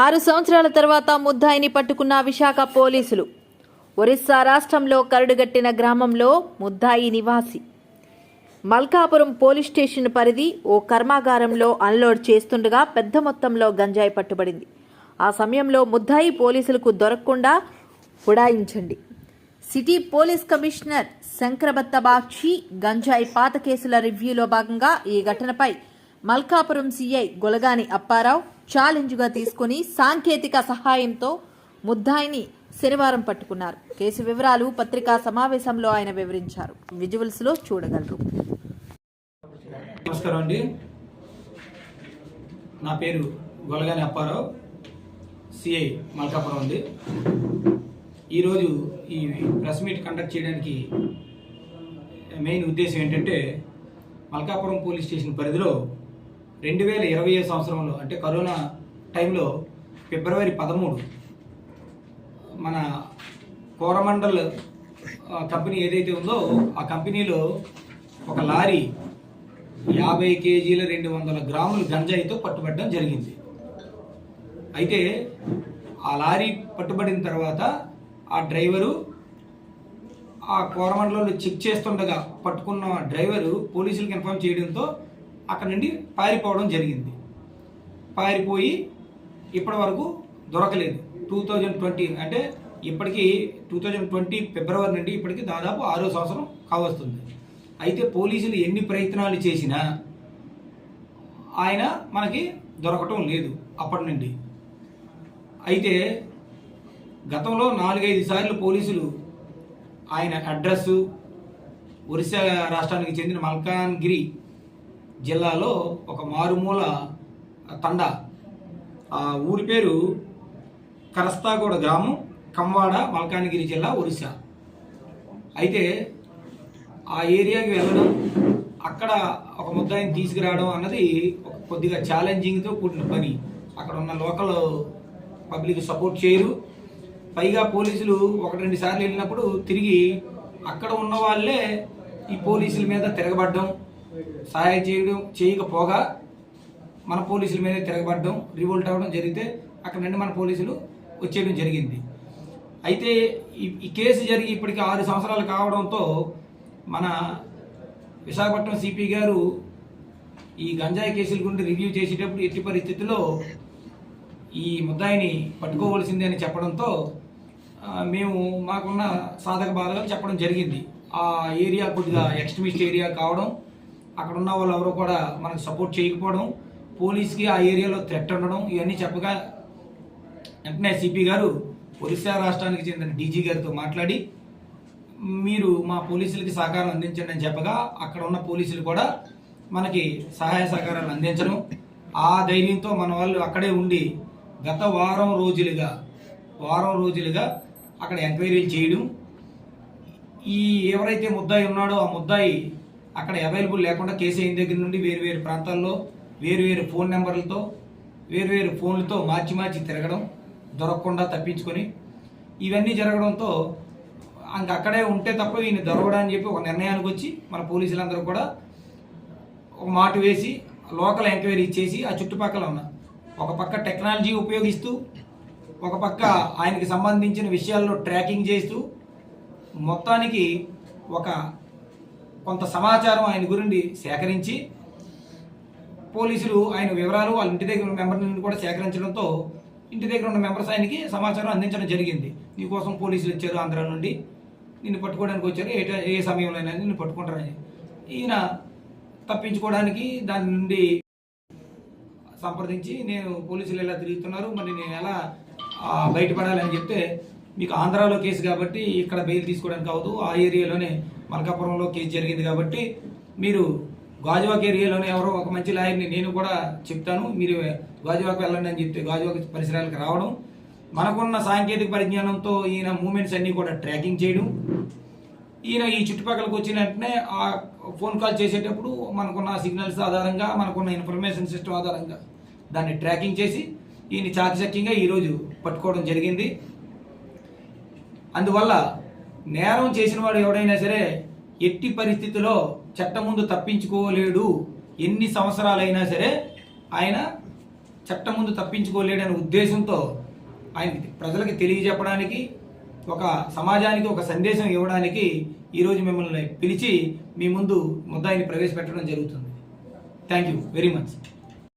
6 సంవత్సరాల తర్వాత ముద్దాయిని పట్టుకున్న విశాఖ పోలీసులు. ఒరిస్సా రాష్ట్రంలో కరడుగట్టిన గ్రామంలో ముద్దాయి నివాసి. మల్కాపురం పోలీస్ స్టేషన్ పరిధి ఓ కర్మాగారంలో అన్లోడ్ చేస్తుండగా పెద్ద మొత్తంలో గంజాయి పట్టుబడింది. ఆ సమయంలో ముద్దాయి పోలీసులకు దొరకకుండా ఉడాయించండి. సిటీ పోలీస్ కమిషనర్ శంకరబత్తబాక్షి గంజాయి పాత కేసుల రివ్యూలో భాగంగా ఈ ఘటనపై మల్కాపురం సీఐ గొలగాని అప్పారావు ఛాలెంజ్గా తీసుకుని సాంకేతిక సహాయంతో ముద్దాయిని శనివారం పట్టుకున్నారు. కేసు వివరాలు పత్రికా సమావేశంలో ఆయన వివరించారు. విజువల్స్ లో చూడగలరు. నమస్కారం అండి, నా పేరు గొలగాని అప్పారావు, సిఐ మల్కాపురం ఉంది. ఈరోజు ఈ ప్రెస్ మీట్ కండక్ట్ చేయడానికి మెయిన్ ఉద్దేశం ఏంటంటే, మల్కాపురం పోలీస్ స్టేషన్ పరిధిలో 2020 సంవత్సరంలో అంటే కరోనా టైంలో ఫిబ్రవరి 13 మన కోరమండల్ కంపెనీ ఏదైతే ఉందో ఆ కంపెనీలో ఒక లారీ 50 కేజీల 200 గ్రాములు గంజాయితో పట్టుబడడం జరిగింది. అయితే ఆ లారీ పట్టుబడిన తర్వాత ఆ డ్రైవరు ఆ కోరమండలంలో చెక్ చేస్తుండగా పట్టుకున్న డ్రైవరు పోలీసులకు ఇన్ఫార్మ్ చేయడంతో అక్కడ నుండి పారిపోవడం జరిగింది. పారిపోయి ఇప్పటి వరకు దొరకలేదు. 2020 అంటే ఇప్పటికీ 2020 ఫిబ్రవరి నుండి ఇప్పటికి దాదాపు 6వ సంవత్సరం కావస్తుంది. అయితే పోలీసులు ఎన్ని ప్రయత్నాలు చేసినా ఆయన మనకి దొరకటం లేదు అప్పటి నుండి. అయితే గతంలో 4-5 సార్లు పోలీసులు ఆయన అడ్రస్సు ఒరిస్సా రాష్ట్రానికి చెందిన మల్కాన్గిరి జిల్లాలో ఒక మారుమూల తండా, ఆ ఊరి పేరు కరస్తాగూడ గ్రామం, కంవాడ, మల్కాన్గిరి జిల్లా, ఒరిస్సా. అయితే ఆ ఏరియాకి వెళ్ళడం, అక్కడ ఒక ముద్దాయిని తీసుకురావడం అన్నది ఒక కొద్దిగా ఛాలెంజింగ్తో కూడిన పని. అక్కడ ఉన్న లోకల్ పబ్లిక్ సపోర్ట్ చేయరు. పైగా పోలీసులు 1-2 సార్లు వెళ్ళినప్పుడు తిరిగి అక్కడ ఉన్న వాళ్ళే ఈ పోలీసుల మీద తిరగబడ్డం, సహాయం చేయకపోగా మన పోలీసుల మీద తిరగబడ్డం, రివోల్ట్ అవ్వడం జరిగితే అక్కడ నుండి మన పోలీసులు వచ్చేయడం జరిగింది. అయితే ఈ కేసు జరిగి ఇప్పటికి 6 సంవత్సరాలు కావడంతో మన విశాఖపట్నం సిపి గారు ఈ గంజాయి కేసుల గురించి రివ్యూ చేసేటప్పుడు ఎట్టి పరిస్థితుల్లో ఈ ముద్దాయిని పట్టుకోవాల్సిందే అని చెప్పడంతో మేము మాకున్న సాధక బాధలు చెప్పడం జరిగింది. ఆ ఏరియా కొద్దిగా ఎక్స్ట్రీమిస్ట్ ఏరియా కావడం, అక్కడ ఉన్న వాళ్ళు ఎవరు కూడా మనకు సపోర్ట్ చేయకపోవడం, పోలీస్కి ఆ ఏరియాలో థ్రెట్ ఉండడం, ఇవన్నీ చెప్పగా వెంటనే సిపి గారు ఒరిస్సా రాష్ట్రానికి చెందిన డీజీ గారితో మాట్లాడి మీరు మా పోలీసులకి సహకారం అందించండి అని చెప్పగా అక్కడ ఉన్న పోలీసులు కూడా మనకి సహాయ సహకారాలు అందించడం, ఆ ధైర్యంతో మన వాళ్ళు అక్కడే ఉండి గత వారం రోజులుగా అక్కడ ఎంక్వైరీలు చేయడం, ఈ ఎవరైతే ముద్దాయి ఉన్నాడో ఆ ముద్దాయి అక్కడ అవైలబుల్ లేకుండా కేసు అయిన దగ్గర నుండి వేరు ప్రాంతాల్లో వేరు ఫోన్ నెంబర్లతో వేరు ఫోన్లతో మార్చి తిరగడం, దొరకకుండా తప్పించుకొని ఇవన్నీ జరగడంతో అక్కడే ఉంటే తప్ప ఈయన దొరకడని చెప్పి ఒక నిర్ణయానికి వచ్చి మన పోలీసులందరూ కూడా ఒక మాట వేసి లోకల్ ఎంక్వైరీ చేసి ఆ చుట్టుపక్కల ఉన్న ఒక పక్క టెక్నాలజీ ఉపయోగిస్తూ, ఒక పక్క ఆయనకి సంబంధించిన విషయాల్లో ట్రాకింగ్ చేస్తూ మొత్తానికి కొంత సమాచారం ఆయన గురించి సేకరించి పోలీసులు ఆయన వివరాలు వాళ్ళ ఇంటి దగ్గర ఉన్న మెంబర్ నుండి కూడా సేకరించడంతో ఇంటి దగ్గర ఉన్న మెంబర్స్ ఆయనకి సమాచారం అందించడం జరిగింది. నీకోసం పోలీసులు వచ్చారు, ఆంధ్ర నుండి నిన్ను పట్టుకోవడానికి వచ్చారు, ఏ సమయంలో అయినా నిన్ను పట్టుకుంటారని. ఈయన తప్పించుకోవడానికి దాని నుండి సంప్రదించి నేను పోలీసులు ఎలా తిరుగుతున్నారు, మరి నేను ఎలా బయటపడాలని చెప్తే, మీకు ఆంధ్రాలో కేసు కాబట్టి ఇక్కడ బెయిల్ తీసుకోవడానికి అవ్వదు, ఆ ఏరియాలోనే మల్కాపురంలో కేసు జరిగింది కాబట్టి మీరు గాజువాక ఏరియాలోనే ఎవరో ఒక మంచి లాయర్ని నేను కూడా చెప్తాను, మీరు గాజువాక వెళ్ళండి అని చెప్తే గాజువాక పరిసరాలకు రావడం, మనకున్న సాంకేతిక పరిజ్ఞానంతో ఈయన మూమెంట్స్ అన్నీ కూడా ట్రాకింగ్ చేయడం, ఈయన ఈ చుట్టుపక్కలకు వచ్చిన వెంటనే ఆ ఫోన్ కాల్ చేసేటప్పుడు మనకున్న సిగ్నల్స్ ఆధారంగా, మనకున్న ఇన్ఫర్మేషన్ సిస్టమ్ ఆధారంగా దాన్ని ట్రాకింగ్ చేసి ఈయన చాకచక్యంగా ఈరోజు పట్టుకోవడం జరిగింది. అందువల్ల నేరం చేసిన వాడు ఎవడైనా సరే ఎట్టి పరిస్థితిలో చట్టం ముందు తప్పించుకోలేడు. ఎన్ని సంవత్సరాలైనా సరే ఆయన చట్టం ముందు తప్పించుకోలేడనే ఉద్దేశంతో ఆయన ప్రజలకు తెలియజెప్పడానికి, ఒక సమాజానికి ఒక సందేశం ఇవ్వడానికి ఈరోజు మిమ్మల్ని పిలిచి మీ ముందు ముద్దాయిని ప్రవేశపెట్టడం జరుగుతుంది. Thank you very much.